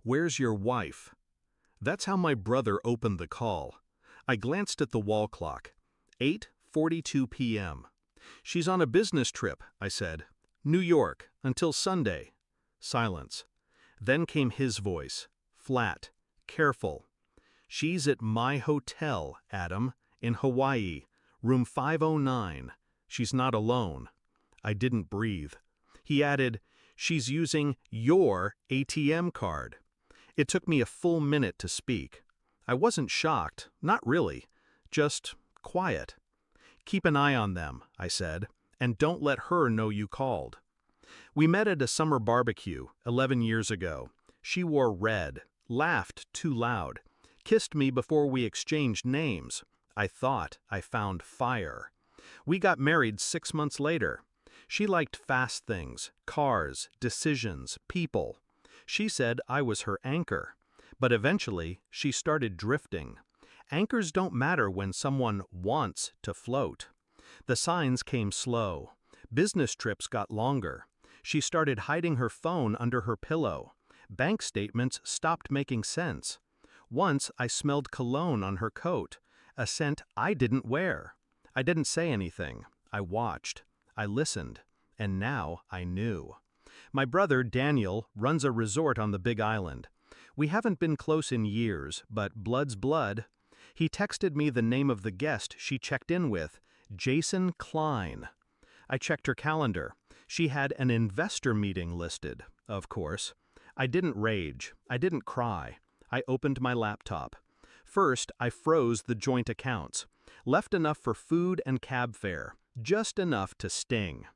"Where's your wife?" That's how my brother opened the call. I glanced at the wall clock. 8:42 p.m. "She's on a business trip," I said. "New York, until Sunday." Silence. Then came his voice, flat, careful. "She's at my hotel, Adam, in Hawaii, room 509. She's not alone." I didn't breathe. He added, "She's using your ATM card." It took me a full minute to speak. I wasn't shocked, not really, just quiet. "Keep an eye on them," I said, "and don't let her know you called." We met at a summer barbecue 11 years ago. She wore red, laughed too loud, kissed me before we exchanged names. I thought I found fire. We got married 6 months later. She liked fast things, cars, decisions, people. She said I was her anchor. But eventually, she started drifting. Anchors don't matter when someone wants to float. The signs came slow. Business trips got longer. She started hiding her phone under her pillow. Bank statements stopped making sense. Once I smelled cologne on her coat, a scent I didn't wear. I didn't say anything. I watched. I listened. And now I knew. My brother, Daniel, runs a resort on the Big Island. We haven't been close in years, but blood's blood. He texted me the name of the guest she checked in with, Jason Klein. I checked her calendar. She had an investor meeting listed, of course. I didn't rage. I didn't cry. I opened my laptop. First, I froze the joint accounts. Left enough for food and cab fare, just enough to sting.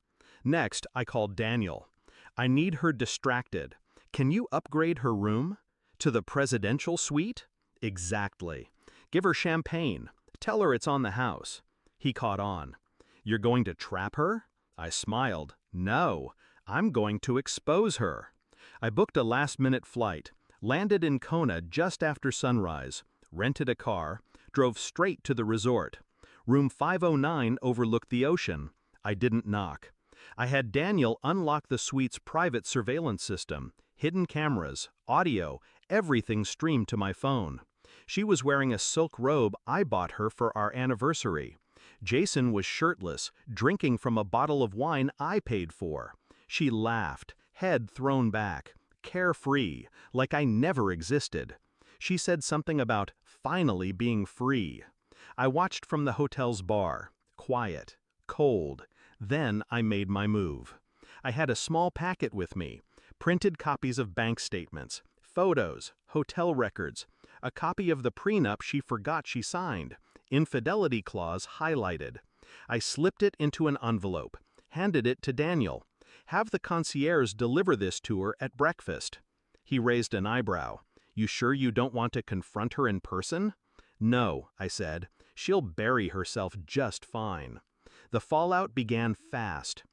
Next, I called Daniel. "I need her distracted. Can you upgrade her room? To the presidential suite?" "Exactly. Give her champagne. Tell her it's on the house." He caught on. "You're going to trap her?" I smiled. "No, I'm going to expose her." I booked a last-minute flight, landed in Kona just after sunrise, rented a car, drove straight to the resort. Room 509 overlooked the ocean. I didn't knock. I had Daniel unlock the suite's private surveillance system, hidden cameras, audio, everything streamed to my phone. She was wearing a silk robe I bought her for our anniversary. Jason was shirtless, drinking from a bottle of wine I paid for. She laughed, head thrown back, carefree, like I never existed. She said something about finally being free. I watched from the hotel's bar, quiet, cold. Then I made my move. I had a small packet with me, printed copies of bank statements, photos, hotel records, a copy of the prenup she forgot she signed, infidelity clause highlighted. I slipped it into an envelope, handed it to Daniel. "Have the concierge deliver this to her at breakfast." He raised an eyebrow. "You sure you don't want to confront her in person?" "No," I said. "She'll bury herself just fine." The fallout began fast.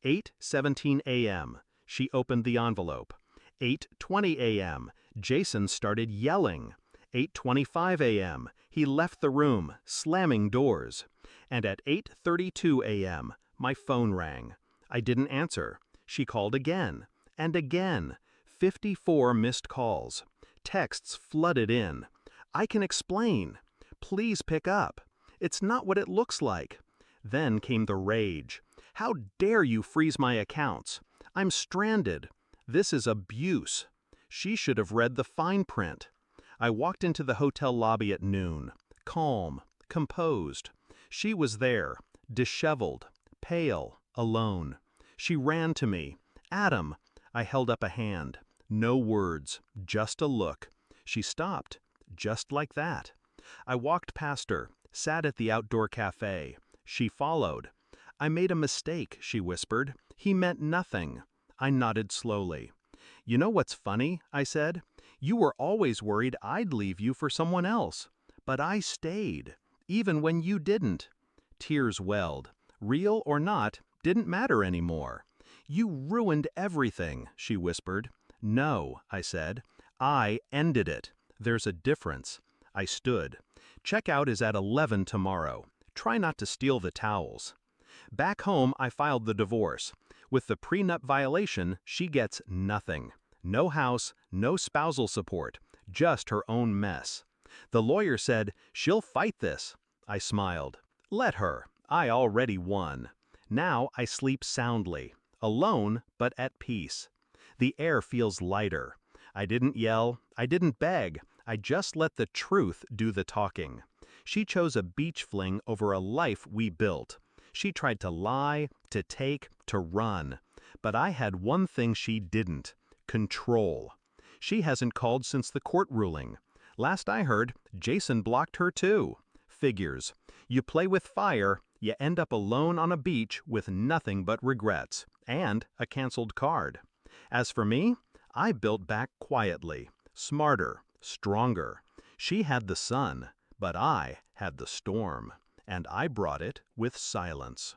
8:17 a.m. She opened the envelope. 8:20 a.m. Jason started yelling. 8:25 a.m. He left the room, slamming doors. And at 8:32 a.m., my phone rang. I didn't answer. She called again. And again. 54 missed calls. Texts flooded in. "I can explain. Please pick up. It's not what it looks like." Then came the rage. "How dare you freeze my accounts? I'm stranded. This is abuse." She should have read the fine print. I walked into the hotel lobby at noon, calm, composed. She was there, disheveled, pale, alone. She ran to me. "Adam." I held up a hand. No words, just a look. She stopped, just like that. I walked past her, sat at the outdoor cafe. She followed. "I made a mistake," she whispered. "He meant nothing." I nodded slowly. "You know what's funny?" I said. "You were always worried I'd leave you for someone else. But I stayed, even when you didn't." Tears welled. Real or not, didn't matter anymore. "You ruined everything," she whispered. "No," I said. "I ended it. There's a difference." I stood. "Checkout is at 11 tomorrow. Try not to steal the towels." Back home, I filed the divorce. With the prenup violation, she gets nothing. No house, no spousal support, just her own mess. The lawyer said, "She'll fight this." I smiled. Let her. I already won. Now I sleep soundly, alone but at peace. The air feels lighter. I didn't yell, I didn't beg, I just let the truth do the talking. She chose a beach fling over a life we built. She tried to lie, to take, to run. But I had one thing she didn't: control. She hasn't called since the court ruling. Last I heard, Jason blocked her too. Figures. You play with fire, you end up alone on a beach with nothing but regrets, and a canceled card. As for me, I built back quietly, smarter, stronger. She had the sun, but I had the storm, and I brought it with silence.